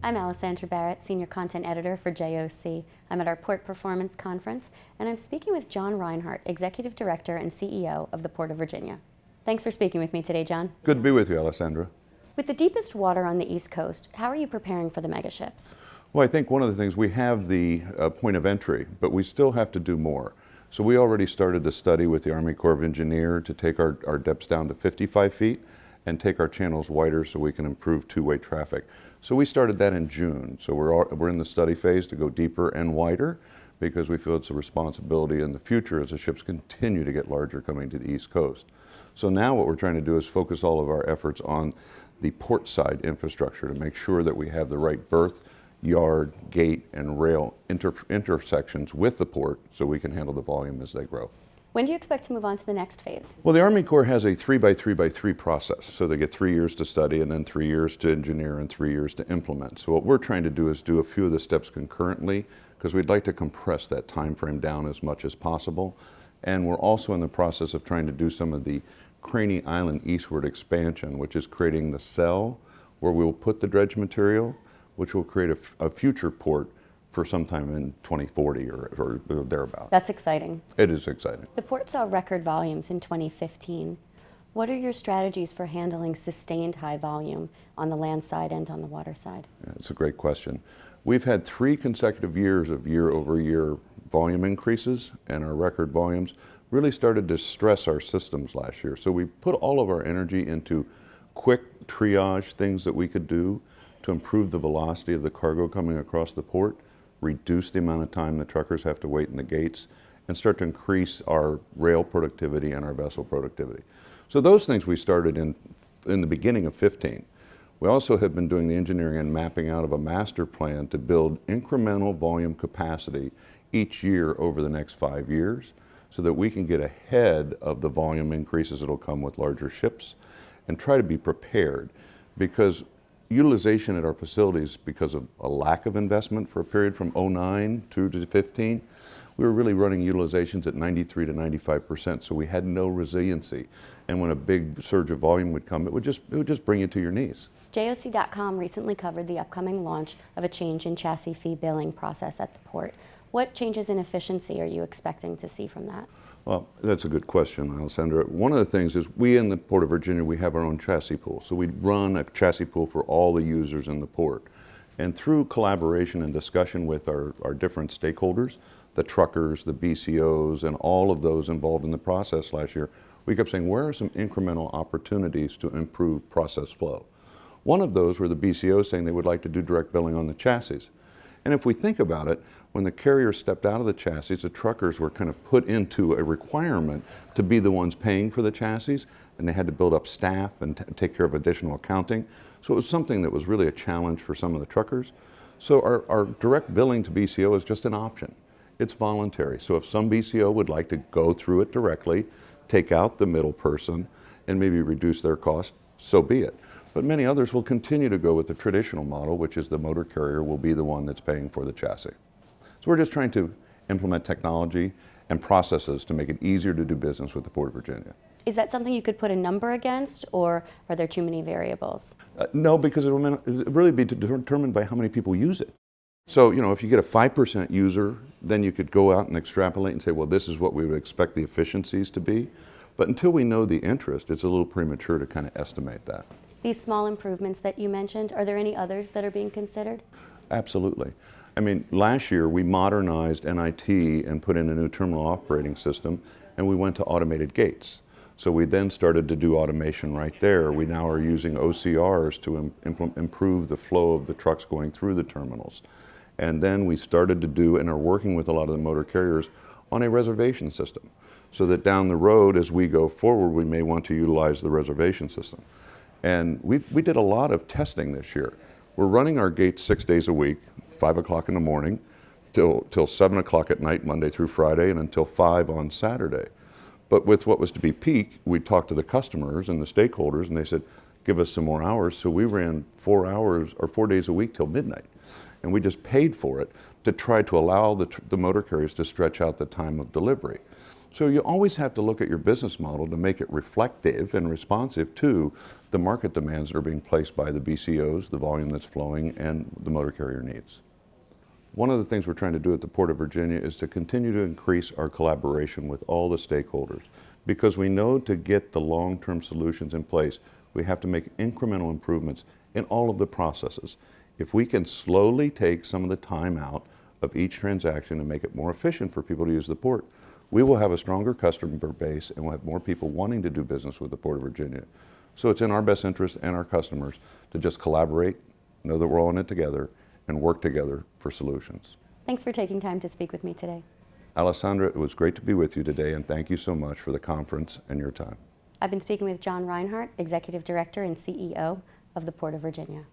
I'm Alessandra Barrett, Senior Content Editor for JOC. I'm at our Port Performance Conference, and I'm speaking with John Reinhart, Executive Director and CEO of the Port of Virginia. Thanks for speaking with me today, John. Good to be with you, Alessandra. With the deepest water on the East Coast, how are you preparing for the megaships? Well, I think one of the things, we have the point of entry, but we still have to do more. So we already started the study with the Army Corps of Engineers to take our depths down to 55 feet and take our channels wider so we can improve two-way traffic. So we started that in June. So we're in the study phase to go deeper and wider because we feel it's a responsibility in the future as the ships continue to get larger coming to the East Coast. So now what we're trying to do is focus all of our efforts on the port side infrastructure to make sure that we have the right berth, yard, gate, and rail intersections with the port so we can handle the volume as they grow. When do you expect to move on to the next phase? Well, the Army Corps has a 3x3x3 process. So they get 3 years to study and then 3 years to engineer and 3 years to implement. So what we're trying to do is do a few of the steps concurrently because we'd like to compress that time frame down as much as possible. And we're also in the process of trying to do some of the Craney Island eastward expansion, which is creating the cell where we will put the dredge material, which will create a future port for sometime in 2040 or thereabout. That's exciting. It is exciting. The port saw record volumes in 2015. What are your strategies for handling sustained high volume on the land side and on the water side? Yeah, it's a great question. We've had 3 consecutive years of year-over-year volume increases, and our record volumes really started to stress our systems last year. So we put all of our energy into quick triage things that we could do to improve the velocity of the cargo coming across the port, reduce the amount of time the truckers have to wait in the gates, and start to increase our rail productivity and our vessel productivity. So those things we started in the beginning of 15. We also have been doing the engineering and mapping out of a master plan to build incremental volume capacity each year over the next 5 years so that we can get ahead of the volume increases that will come with larger ships and try to be prepared, because utilization at our facilities, because of a lack of investment for a period from 09 to 15, we were really running utilizations at 93 to 95%, so we had no resiliency. And when a big surge of volume would come, it would just bring you to your knees. JOC.com recently covered the upcoming launch of a change in chassis fee billing process at the port. What changes in efficiency are you expecting to see from that? Well, that's a good question, Alessandra. One of the things is we in the Port of Virginia, we have our own chassis pool. So we run a chassis pool for all the users in the port. And through collaboration and discussion with our different stakeholders, the truckers, the BCOs, and all of those involved in the process last year, we kept saying, where are some incremental opportunities to improve process flow? One of those were the BCOs saying they would like to do direct billing on the chassis. And if we think about it, when the carriers stepped out of the chassis, the truckers were kind of put into a requirement to be the ones paying for the chassis, and they had to build up staff and take care of additional accounting. So it was something that was really a challenge for some of the truckers. So our direct billing to BCO is just an option. It's voluntary. So if some BCO would like to go through it directly, take out the middle person, and maybe reduce their cost, so be it. But many others will continue to go with the traditional model, which is the motor carrier will be the one that's paying for the chassis. So we're just trying to implement technology and processes to make it easier to do business with the Port of Virginia. Is that something you could put a number against, or are there too many variables? No, because it will really be determined by how many people use it. So, if you get a 5% user, then you could go out and extrapolate and say, well, this is what we would expect the efficiencies to be. But until we know the interest, it's a little premature to kind of estimate that. These small improvements that you mentioned, are there any others that are being considered? Absolutely. I mean, last year we modernized NIT and put in a new terminal operating system, and we went to automated gates. So we then started to do automation right there. We now are using OCRs to improve the flow of the trucks going through the terminals. And then we started to do, and are working with a lot of the motor carriers on a reservation system, so that down the road as we go forward, we may want to utilize the reservation system. And we did a lot of testing this year. We're running our gates 6 days a week, 5 o'clock in the morning, till 7 o'clock at night, Monday through Friday, and until 5 on Saturday. But with what was to be peak, we talked to the customers and the stakeholders, and they said, give us some more hours. So we ran 4 hours or 4 days a week till midnight. And we just paid for it to try to allow the motor carriers to stretch out the time of delivery. So you always have to look at your business model to make it reflective and responsive to the market demands that are being placed by the BCOs, the volume that's flowing, and the motor carrier needs. One of the things we're trying to do at the Port of Virginia is to continue to increase our collaboration with all the stakeholders, because we know to get the long-term solutions in place, we have to make incremental improvements in all of the processes. If we can slowly take some of the time out of each transaction and make it more efficient for people to use the port, we will have a stronger customer base and we'll have more people wanting to do business with the Port of Virginia. So it's in our best interest and our customers to just collaborate, know that we're all in it together, and work together for solutions. Thanks for taking time to speak with me today. Alessandra, it was great to be with you today, and thank you so much for the conference and your time. I've been speaking with John Reinhart, Executive Director and CEO of the Port of Virginia.